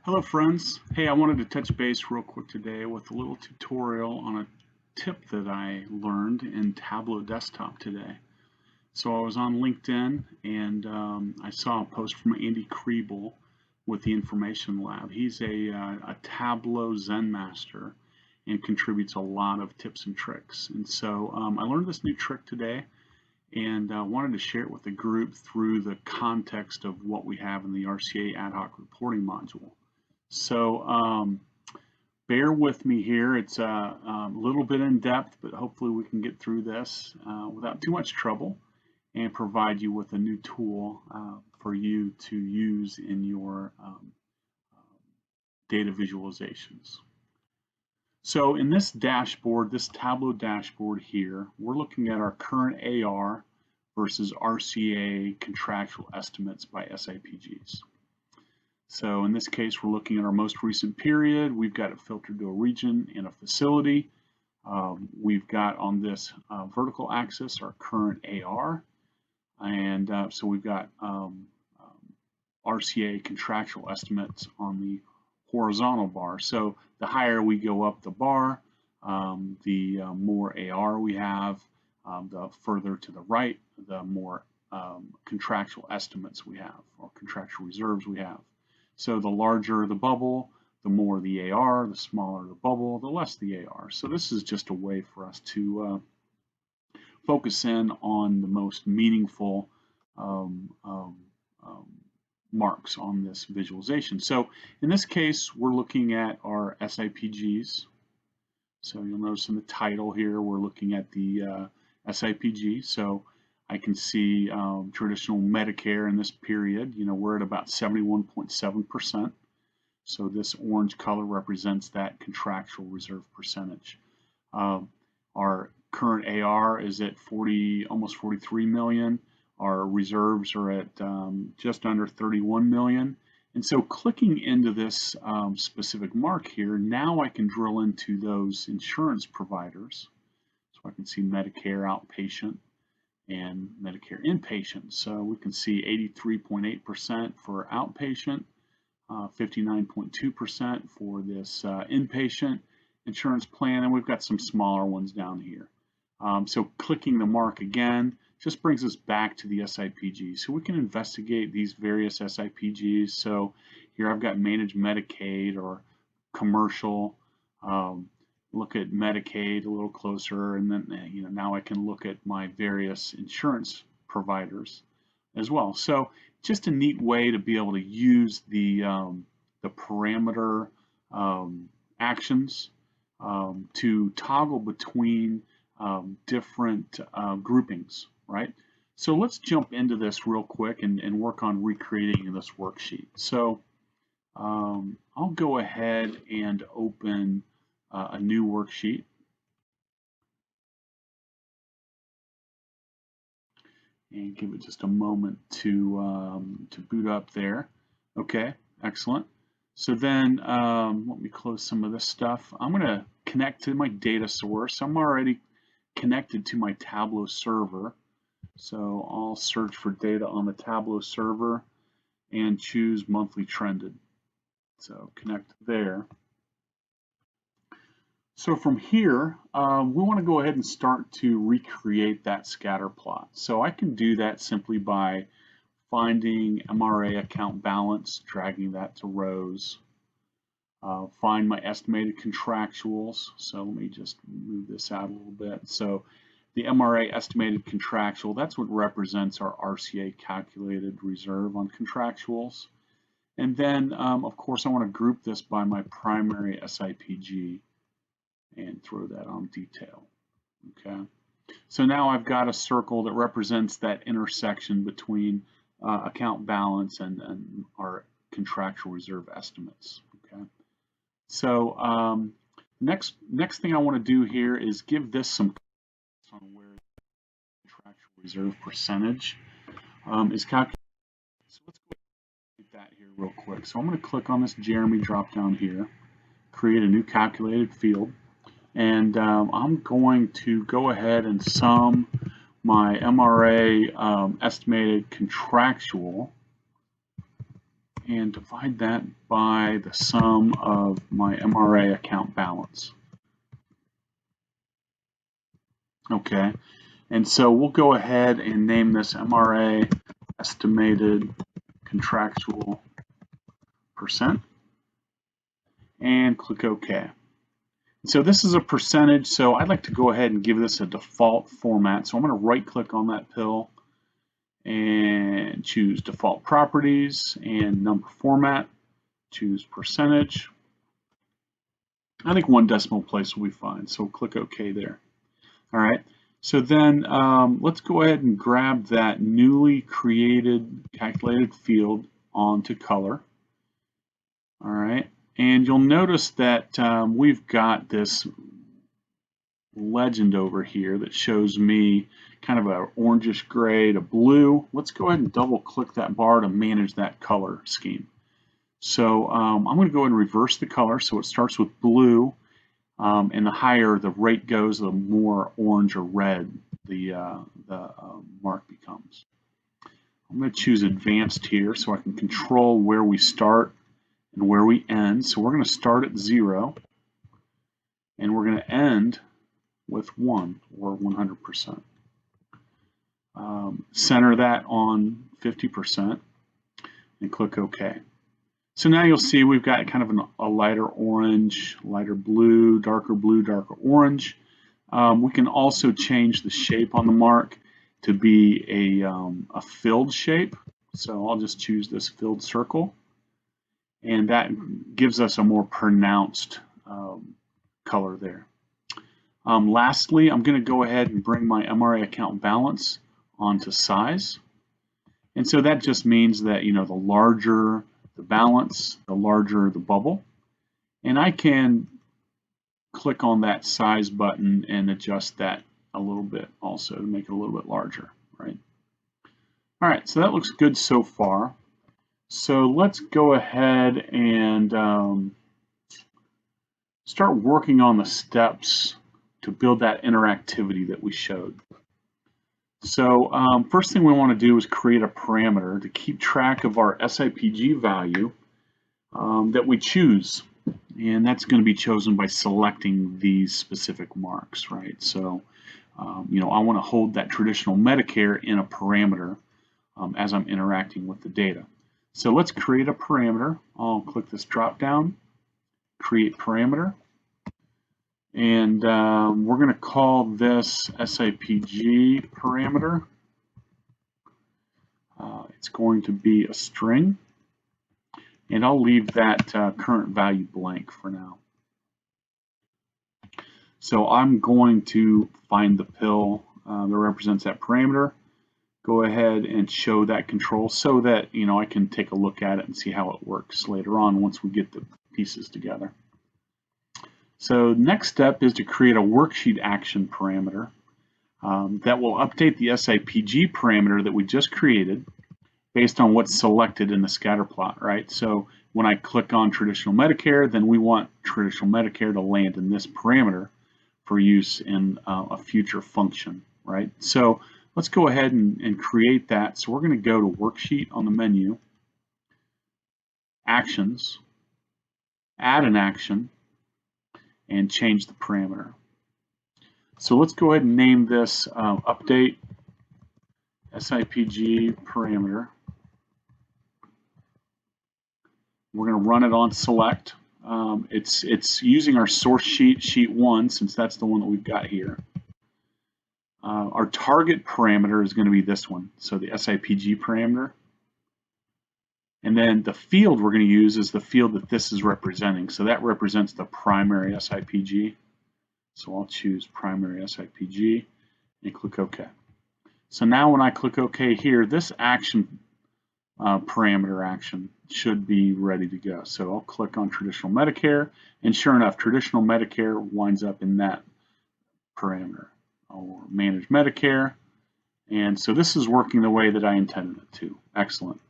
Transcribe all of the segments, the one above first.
Hello friends. Hey, I wanted to touch base real quick today with a little tutorial on a tip that I learned in Tableau Desktop today. So I was on LinkedIn and I saw a post from Andy Kriebel with the Information Lab. He's a Tableau Zen master and contributes a lot of tips and tricks. And so I learned this new trick today and wanted to share it with the group through the context of what we have in the RCA AdHoc reporting module. So bear with me here. It's a little bit in depth, but hopefully we can get through this without too much trouble and provide you with a new tool for you to use in your data visualizations. So in this dashboard, this Tableau dashboard here, we're looking at our current AR versus RCA contractual estimates by SIPGs. So in this case, we're looking at our most recent period. We've got it filtered to a region and a facility. We've got on this vertical axis our current AR. And so we've got RCA contractual estimates on the horizontal bar. So the higher we go up the bar, the more AR we have. The further to the right, the more contractual estimates we have, or contractual reserves we have. So the larger the bubble, the more the AR, the smaller the bubble, the less the AR. So this is just a way for us to focus in on the most meaningful marks on this visualization. So in this case, we're looking at our SIPGs. So you'll notice in the title here, we're looking at the SIPG. So I can see traditional Medicare in this period, we're at about 71.7%. So this orange color represents that contractual reserve percentage. Our current AR is at almost 43 million. Our reserves are at just under 31 million. And so clicking into this specific mark here, now I can drill into those insurance providers. So I can see Medicare outpatient and Medicare inpatient. So we can see 83.8% for outpatient, 59.2% for this inpatient insurance plan, and we've got some smaller ones down here. So clicking the mark again just brings us back to the SIPG. So we can investigate these various SIPGs. So here I've got managed Medicaid or commercial. Look at Medicaid a little closer, and then now I can look at my various insurance providers as well. So just a neat way to be able to use the parameter actions to toggle between different groupings, right? So let's jump into this real quick and work on recreating this worksheet. So I'll go ahead and open a new worksheet. And give it just a moment to boot up there. Okay, excellent. So then let me close some of this stuff. I'm going to connect to my data source. I'm already connected to my Tableau server. So I'll search for data on the Tableau server and choose monthly trended. So connect there. So from here, we want to go ahead and start to recreate that scatter plot. So I can do that simply by finding MRA account balance, dragging that to rows. Find my estimated contractuals. So let me just move this out a little bit. So the MRA estimated contractual, that's what represents our RCA calculated reserve on contractuals. And then, of course, I want to group this by my primary SIPG and throw that on detail. Okay, so now I've got a circle that represents that intersection between account balance and our contractual reserve estimates. Okay, so next thing I want to do here is give this some context on where the contractual reserve percentage is calculated. So let's go ahead and do that here real quick. So I'm going to click on this Jeremy drop down here, create a new calculated field. And I'm going to go ahead and sum my MRA estimated contractual and divide that by the sum of my MRA account balance. Okay, and so we'll go ahead and name this MRA estimated contractual percent and click OK. So this is a percentage, so I'd like to go ahead and give this a default format. So I'm going to right click on that pill and choose default properties and number format, choose percentage. I think 1 decimal place will be fine, so click OK there. All right, so then let's go ahead and grab that newly created calculated field onto color. All right, and you'll notice that we've got this legend over here that shows me kind of an orangish gray to blue. Let's go ahead and double click that bar to manage that color scheme. So I'm going to go ahead and reverse the color so it starts with blue, and the higher the rate goes, the more orange or red the mark becomes. I'm going to choose advanced here so I can control where we start and where we end. So we're going to start at 0 and we're going to end with 1 or 100%. Center that on 50% and click OK. So now you'll see we've got kind of a lighter orange, lighter blue, darker orange. We can also change the shape on the mark to be a filled shape. So I'll just choose this filled circle, and that gives us a more pronounced color there. Lastly, I'm going to go ahead and bring my MRA account balance onto size. And so that just means that, the larger the balance, the larger the bubble. And I can click on that size button and adjust that a little bit also to make it a little bit larger, right? All right, so that looks good so far. So let's go ahead and start working on the steps to build that interactivity that we showed. So first thing we want to do is create a parameter to keep track of our SIPG value that we choose. And that's going to be chosen by selecting these specific marks, right? So, I want to hold that traditional Medicare in a parameter as I'm interacting with the data. So let's create a parameter. I'll click this drop down, create parameter. And we're going to call this SIPG parameter. It's going to be a string. And I'll leave that current value blank for now. So I'm going to find the pill that represents that parameter. Go ahead and show that control so that I can take a look at it and see how it works later on once we get the pieces together. So next step is to create a worksheet action parameter that will update the SIPG parameter that we just created based on what's selected in the scatter plot, right? So when I click on traditional Medicare, then we want traditional Medicare to land in this parameter for use in a future function, right? So let's go ahead and create that. So we're going to go to Worksheet on the menu, Actions, add an action, and change the parameter. So let's go ahead and name this Update SIPG parameter. We're going to run it on select. It's using our source sheet, sheet 1, since that's the one that we've got here. Our target parameter is going to be this one, so the SIPG parameter. And then the field we're going to use is the field that this is representing. So that represents the primary SIPG. So I'll choose primary SIPG and click OK. So now when I click OK here, this action parameter action should be ready to go. So I'll click on traditional Medicare, and sure enough, traditional Medicare winds up in that parameter. I'll manage Medicare, and so this is working the way that I intended it to. Excellent.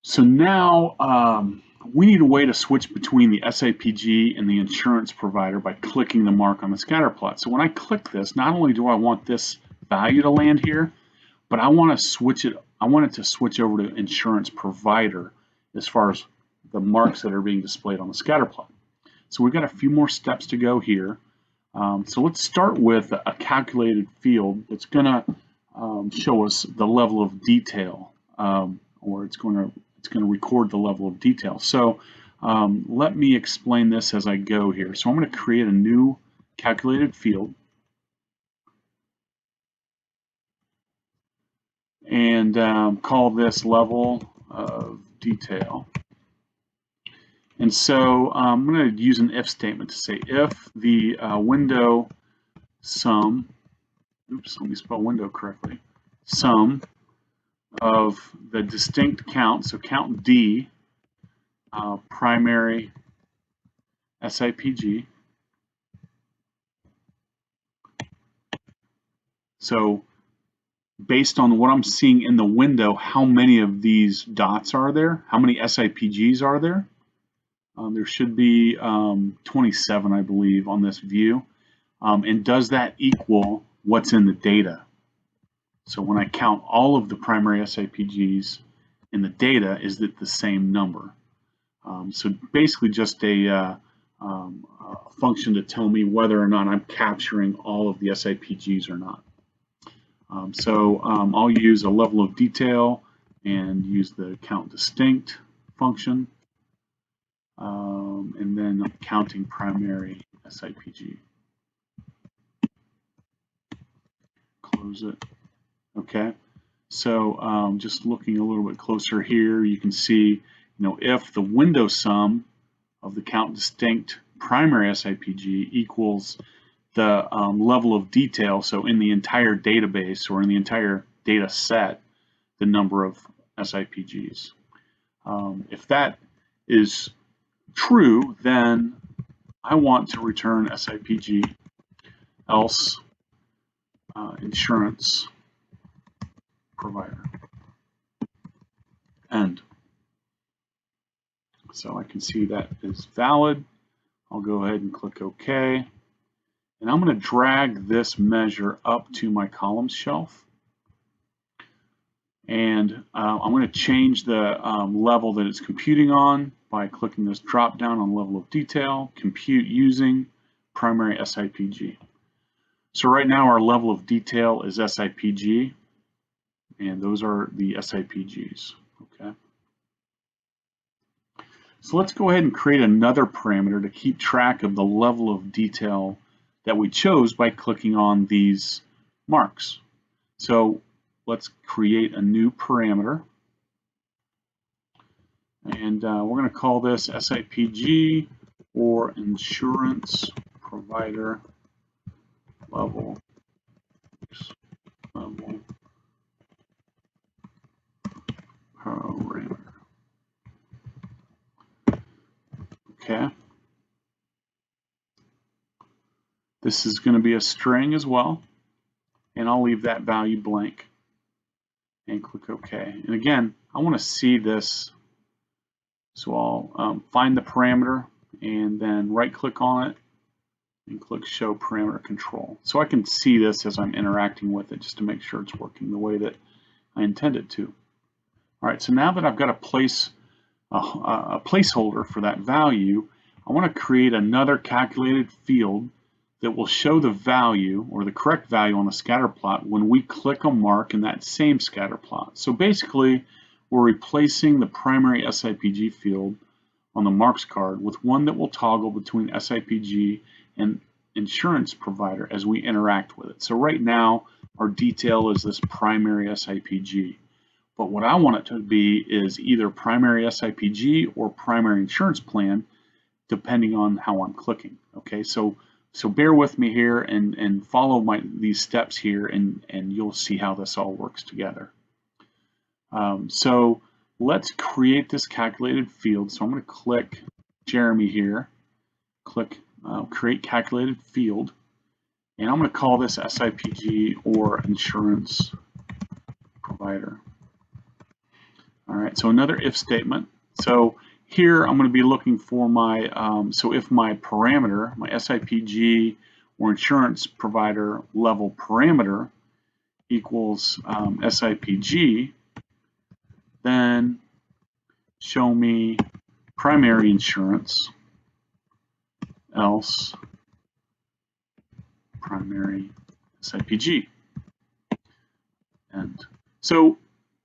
So now we need a way to switch between the SIPG and the insurance provider by clicking the mark on the scatter plot. So when I click this, not only do I want this value to land here, but I want to switch it I want it to switch over to insurance provider as far as the marks that are being displayed on the scatter plot. So we've got a few more steps to go here. So let's start with a calculated field that's going to show us the level of detail, or it's going to record the level of detail. So let me explain this as I go here. So I'm going to create a new calculated field, and call this level of detail. And so I'm going to use an if statement to say if the window sum, oops, let me spell window correctly, sum of the distinct count, so count D, primary SIPG. So based on what I'm seeing in the window, how many of these dots are there? How many SIPGs are there? There should be 27, I believe, on this view. And does that equal what's in the data? So when I count all of the primary SIPGs in the data, is it the same number? So basically just a function to tell me whether or not I'm capturing all of the SIPGs or not. I'll use a level of detail and use the count distinct function, and then I'm counting primary SIPG. Close it. Okay. So just looking a little bit closer here, you can see, if the window sum of the count distinct primary SIPG equals the level of detail, so in the entire database or in the entire data set, the number of SIPGs. If that is true, then I want to return SIPG, else insurance provider, end. So I can see that is valid. I'll go ahead and click OK. And I'm going to drag this measure up to my columns shelf. And I'm going to change the level that it's computing on by clicking this drop down on level of detail, compute using primary SIPG. So right now our level of detail is SIPG, and those are the SIPGs. Okay. So let's go ahead and create another parameter to keep track of the level of detail that we chose by clicking on these marks. So let's create a new parameter, and we're going to call this SIPG or insurance provider level parameter. Okay. This is going to be a string as well, and I'll leave that value blank and click OK. And again, I want to see this, so I'll find the parameter and then right click on it and click show parameter control. So I can see this as I'm interacting with it, just to make sure it's working the way that I intend it to. All right, so now that I've got a placeholder for that value, I want to create another calculated field that will show the value or the correct value on the scatter plot when we click a mark in that same scatter plot. So basically, we're replacing the primary SIPG field on the marks card with one that will toggle between SIPG and insurance provider as we interact with it. So right now, our detail is this primary SIPG. But what I want it to be is either primary SIPG or primary insurance plan, depending on how I'm clicking. Okay, so bear with me here and follow these steps here, and you'll see how this all works together. So let's create this calculated field. So I'm going to click Jeremy here, click create calculated field, and I'm going to call this SIPG or insurance provider. All right, so another if statement. So here I'm going to be looking for my, so if my parameter, my SIPG or insurance provider level parameter equals SIPG, then show me primary insurance, else primary SIPG. And so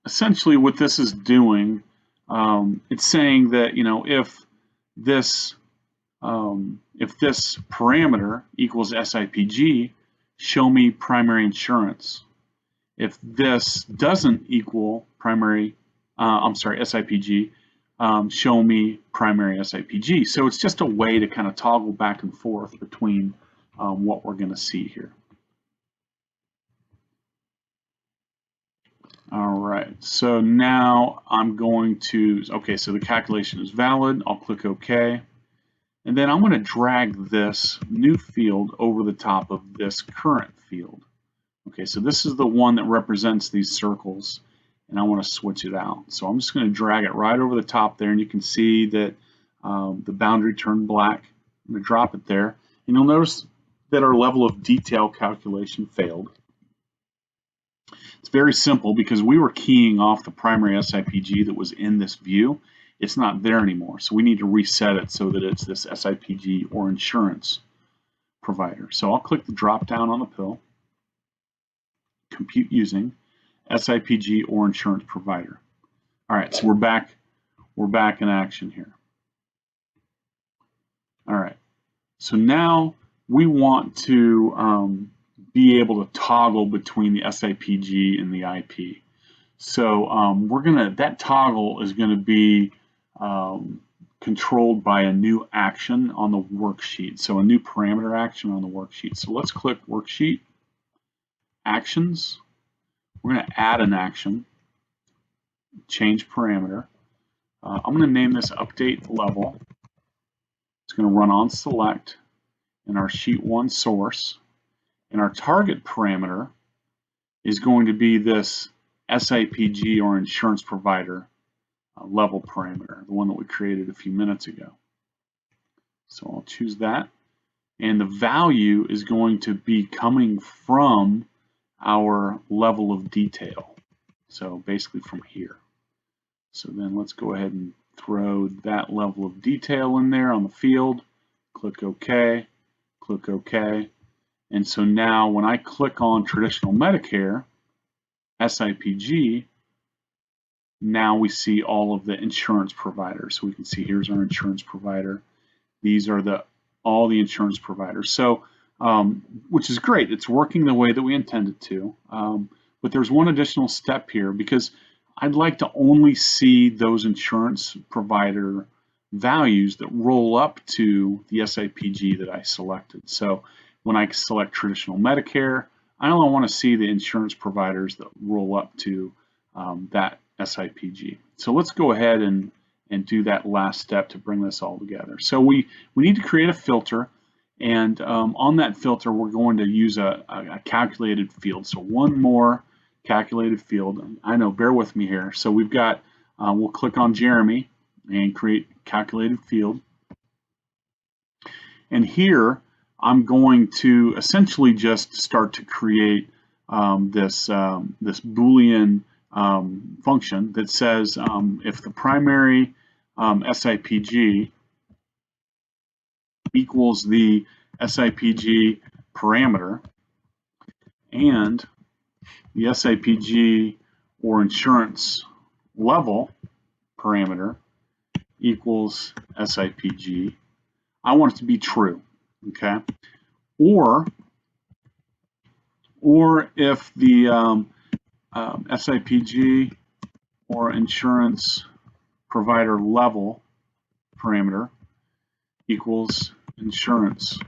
essentially what this is doing, it's saying that, you know, if this parameter equals SIPG, show me primary insurance. If this doesn't equal SIPG, show me primary SIPG. So it's just a way to kind of toggle back and forth between what we're going to see here. All right, so now I'm going to, okay, so the calculation is valid. I'll click OK. And then I'm going to drag this new field over the top of this current field. Okay, so this is the one that represents these circles, and I want to switch it out. So I'm just going to drag it right over the top there, and you can see that the boundary turned black. I'm going to drop it there, and you'll notice that our level of detail calculation failed. It's very simple because we were keying off the primary SIPG that was in this view. It's not there anymore, so we need to reset it so that it's this SIPG or insurance provider. So I'll click the drop down on the pill, compute using SIPG or insurance provider. All right, so we're back in action here. All right, so now we want to be able to toggle between the SIPG and the IP. So that toggle is going to be controlled by a new action on the worksheet. So a new parameter action on the worksheet. So let's click Worksheet, Actions. We're going to add an action, change parameter. I'm going to name this Update Level. It's going to run on Select in our Sheet 1 source. And our target parameter is going to be this SIPG or insurance provider level parameter, the one that we created a few minutes ago. So I'll choose that. And the value is going to be coming from our level of detail. So basically from here. So then let's go ahead and throw that level of detail in there on the field. Click OK. Click OK. And so now when I click on traditional Medicare, SIPG, now we see all of the insurance providers. So we can see here's our insurance provider. These are all the insurance providers. So, which is great. It's working the way that we intended to. But there's one additional step here because I'd like to only see those insurance provider values that roll up to the SIPG that I selected. So when I select traditional Medicare, I only want to see the insurance providers that roll up to that SIPG. So let's go ahead and do that last step to bring this all together. So we need to create a filter, and on that filter we're going to use a calculated field. So one more calculated field. I know, bear with me here. So we've got, we'll click on Jeremy and create calculated field. And here I'm going to essentially just start to create this Boolean function that says if the primary SIPG equals the SIPG parameter and the SIPG or insurance level parameter equals SIPG, I want it to be true. Okay, or if the SIPG or insurance provider level parameter equals insurance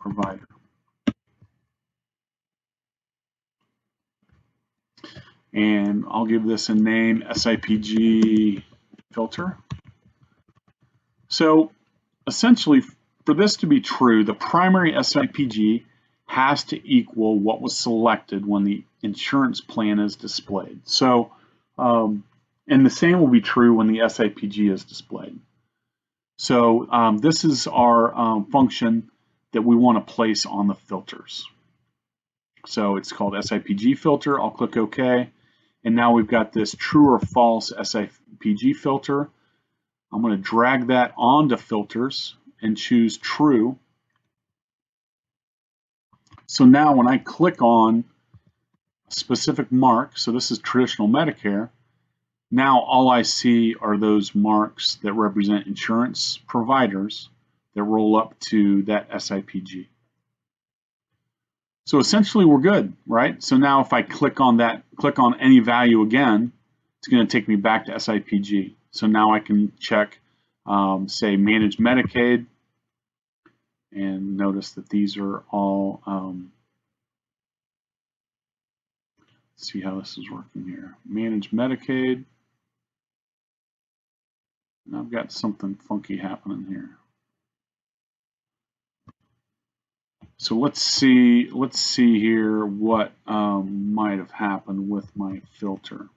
provider. And I'll give this a name, SIPG filter. So essentially, for this to be true, the primary SIPG has to equal what was selected when the insurance plan is displayed. So, and the same will be true when the SIPG is displayed. So this is our function that we want to place on the filters. So it's called SIPG filter. I'll click OK. And now we've got this true or false SIPG filter. I'm going to drag that onto filters and choose true. So now when I click on a specific mark, so this is traditional Medicare, now all I see are those marks that represent insurance providers that roll up to that SIPG. So essentially we're good, right? So now if I click on any value again, it's going to take me back to SIPG. So now I can check, say, Manage Medicaid, and notice that these are all, let's see how this is working here. Manage Medicaid, and I've got something funky happening here. So let's see here what might have happened with my filter.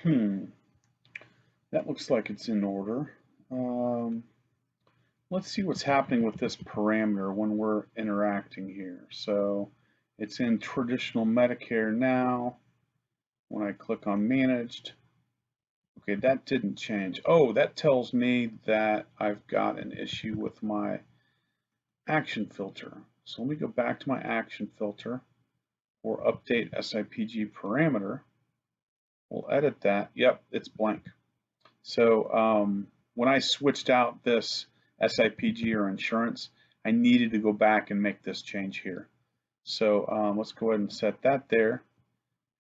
That looks like it's in order. Let's see what's happening with this parameter when we're interacting here. So it's in traditional Medicare now. When I click on managed, okay, that didn't change. Oh, that tells me that I've got an issue with my action filter. So let me go back to my action filter or update SIPG parameter. We'll edit that. Yep, it's blank. So when I switched out this SIPG or insurance, I needed to go back and make this change here. So let's go ahead and set that there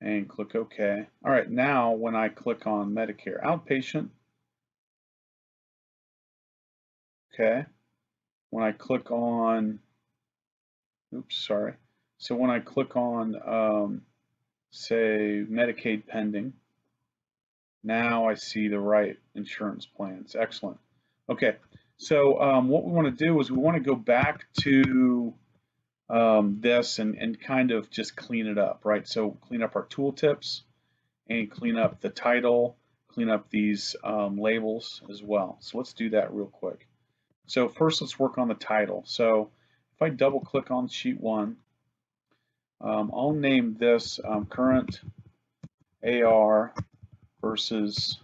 and click OK. All right, now when I click on Medicare outpatient, okay, when I click on, oops, sorry. So when I click on, say, Medicaid pending, now I see the right insurance plans. Excellent. Okay, so what we want to do is we want to go back to this and kind of just clean it up, right? So clean up our tooltips and clean up the title, clean up these labels as well. So let's do that real quick. So first let's work on the title. So if I double click on sheet 1, I'll name this current AR versus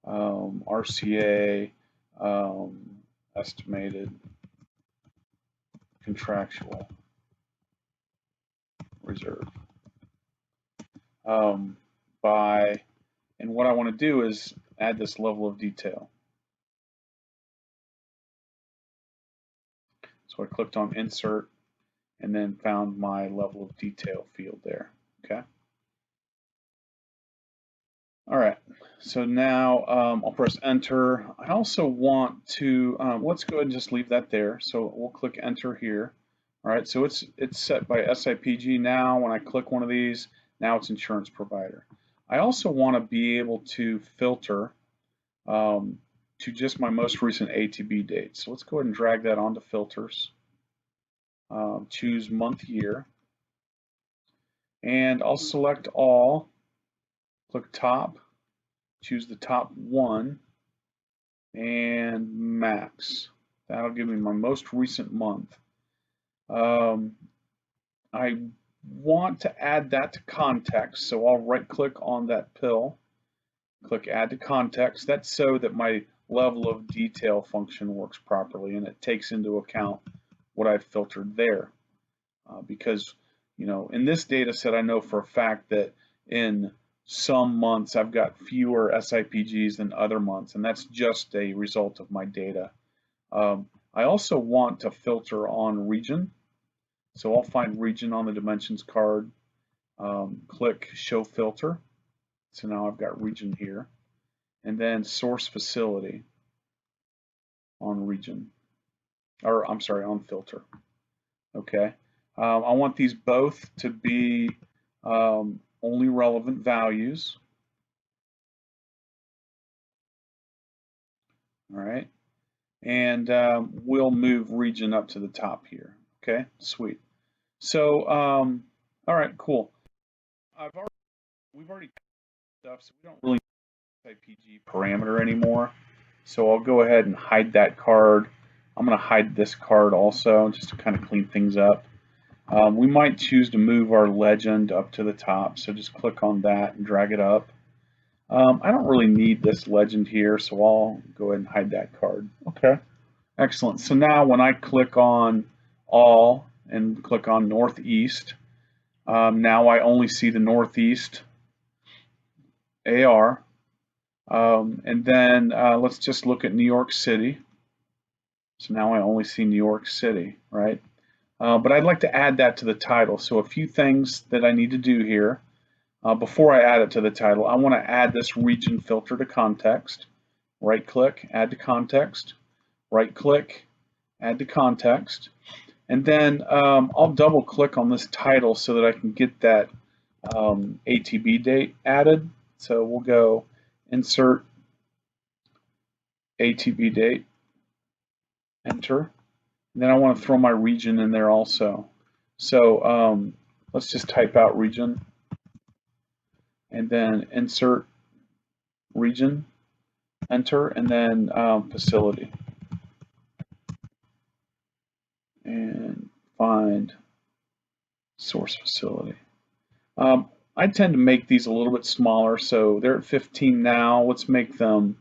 RCA estimated contractual reserve and what I want to do is add this level of detail. So I clicked on insert and then found my level of detail field there. Okay. All right, so now I'll press enter. I also want to, let's go ahead and just leave that there. So we'll click enter here. All right, so it's set by SIPG now. When I click one of these, now it's insurance provider. I also want to be able to filter to just my most recent ATB date. So let's go ahead and drag that onto filters. Choose month, year, and I'll select all. Click top, choose the top one, and max. That'll give me my most recent month. I want to add that to context, so I'll right click on that pill, click add to context. That's so that my level of detail function works properly and it takes into account what I've filtered there. Because, you know, in this data set, I know for a fact that in some months I've got fewer SIPGs than other months, and that's just a result of my data. I also want to filter on region, so I'll find region on the dimensions card, click show filter, so now I've got region here, and then source facility on region, or I'm sorry, on filter. Okay, I want these both to be only relevant values. All right, and we'll move region up to the top here. Okay, sweet. So, all right, cool. We've already stuff, so we don't really need IPG parameter anymore. So I'll go ahead and hide that card. I'm going to hide this card also, just to kind of clean things up. We might choose to move our legend up to the top, so just click on that and drag it up. I don't really need this legend here, so I'll go ahead and hide that card. Okay, excellent. So now when I click on all and click on Northeast, now I only see the Northeast AR. And then let's just look at New York City. So now I only see New York City, right? But I'd like to add that to the title. So a few things that I need to do here. Before I add it to the title, I want to add this region filter to context. Right click, add to context. Right click, add to context. And then I'll double click on this title so that I can get that ATB date added. So we'll go insert ATB date, enter. And then I want to throw my region in there also. So let's just type out region and then insert region, enter, and then facility. And find source facility. I tend to make these a little bit smaller, so they're at 15 now. Let's make them,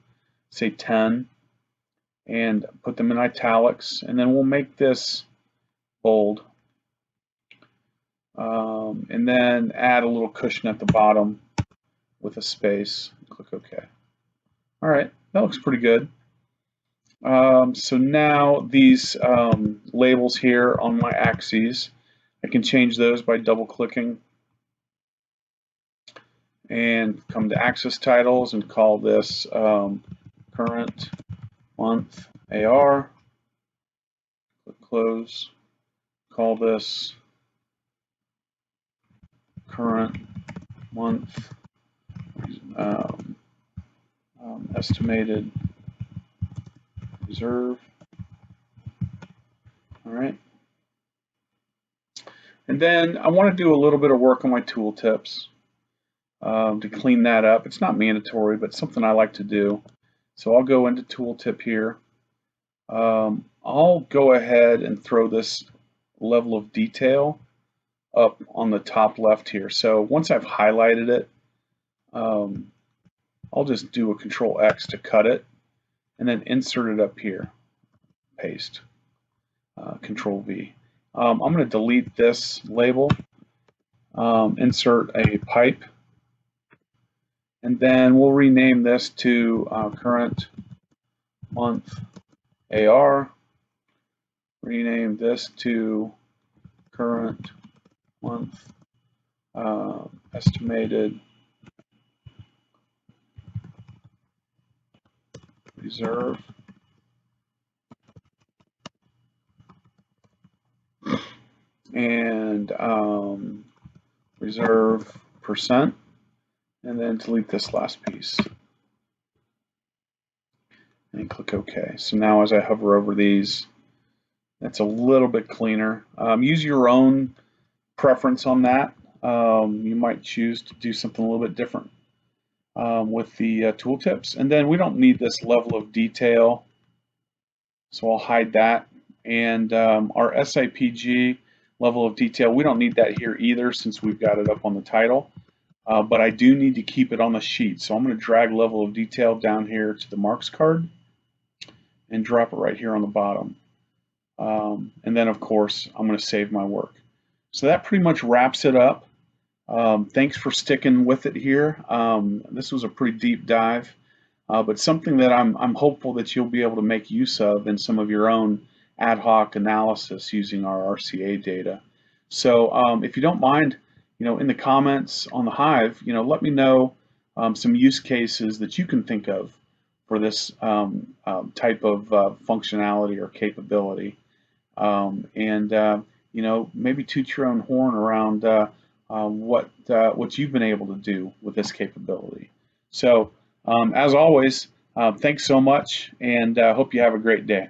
say, 10, and put them in italics, and then we'll make this bold, and then add a little cushion at the bottom with a space. Click OK. All right, that looks pretty good. So now these labels here on my axes, I can change those by double clicking and come to axis titles and call this current month AR. Click close. Call this current month estimated reserve. All right. And then I want to do a little bit of work on my tooltips to clean that up. It's not mandatory, but something I like to do. So I'll go into tooltip here. I'll go ahead and throw this level of detail up on the top left here. So once I've highlighted it, I'll just do a Control X to cut it and then insert it up here. Paste. Control V. I'm going to delete this label, insert a pipe, and then we'll rename this to current month AR. Rename this to current month estimated reserve. And reserve %, and then delete this last piece. And click OK. So now as I hover over these, that's a little bit cleaner. Use your own preference on that. You might choose to do something a little bit different with the tooltips. And then we don't need this level of detail, so I'll hide that. And our SIPG level of detail, we don't need that here either since we've got it up on the title, but I do need to keep it on the sheet. So I'm going to drag level of detail down here to the marks card and drop it right here on the bottom. And then of course I'm going to save my work. So that pretty much wraps it up. Thanks for sticking with it here. This was a pretty deep dive, but something that I'm hopeful that you'll be able to make use of in some of your own ad hoc analysis using our RCA data. So if you don't mind, in the comments on the Hive, let me know some use cases that you can think of for this type of functionality or capability, and maybe toot your own horn around what you've been able to do with this capability. So as always, thanks so much, and hope you have a great day.